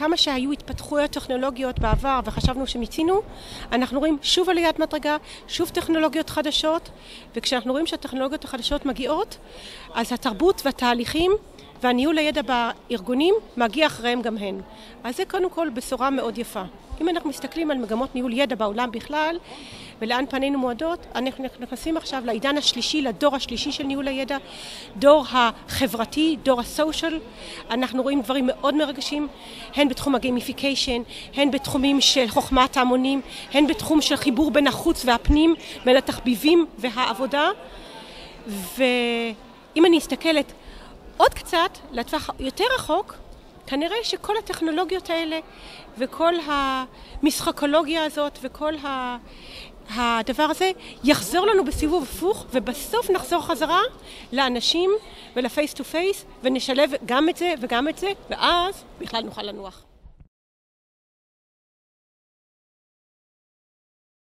כמה שהיו התפתחויות טכנולוגיות בעבר וחשבנו שמיצינו, אנחנו רואים שוב עליית מדרגה, שוב טכנולוגיות חדשות, וכשאנחנו רואים שהטכנולוגיות החדשות מגיעות, אז התרבות והתהליכים והניהול הידע בארגונים מגיע אחריהם גם הן. אז זה קודם כל בשורה מאוד יפה. אם אנחנו מסתכלים על מגמות ניהול ידע בעולם בכלל, ולאן פנינו מועדות, אנחנו נכנסים עכשיו לעידן השלישי, לדור השלישי של ניהול הידע, דור החברתי, דור הסושיאל. אנחנו רואים דברים מאוד מרגשים, הן בתחום הגיימיפיקיישן, הן בתחומים של חוכמת ההמונים, הן בתחום של חיבור בין החוץ והפנים, בין התחביבים והעבודה. ואם אני מסתכלת עוד קצת לטווח יותר רחוק, כנראה שכל הטכנולוגיות האלה וכל המשחקולוגיה הזאת וכל הדבר הזה יחזור לנו בסיבוב הפוך, ובסוף נחזור חזרה לאנשים ולפייס טו פייס, ונשלב גם את זה וגם את זה, ואז בכלל נוכל לנוח.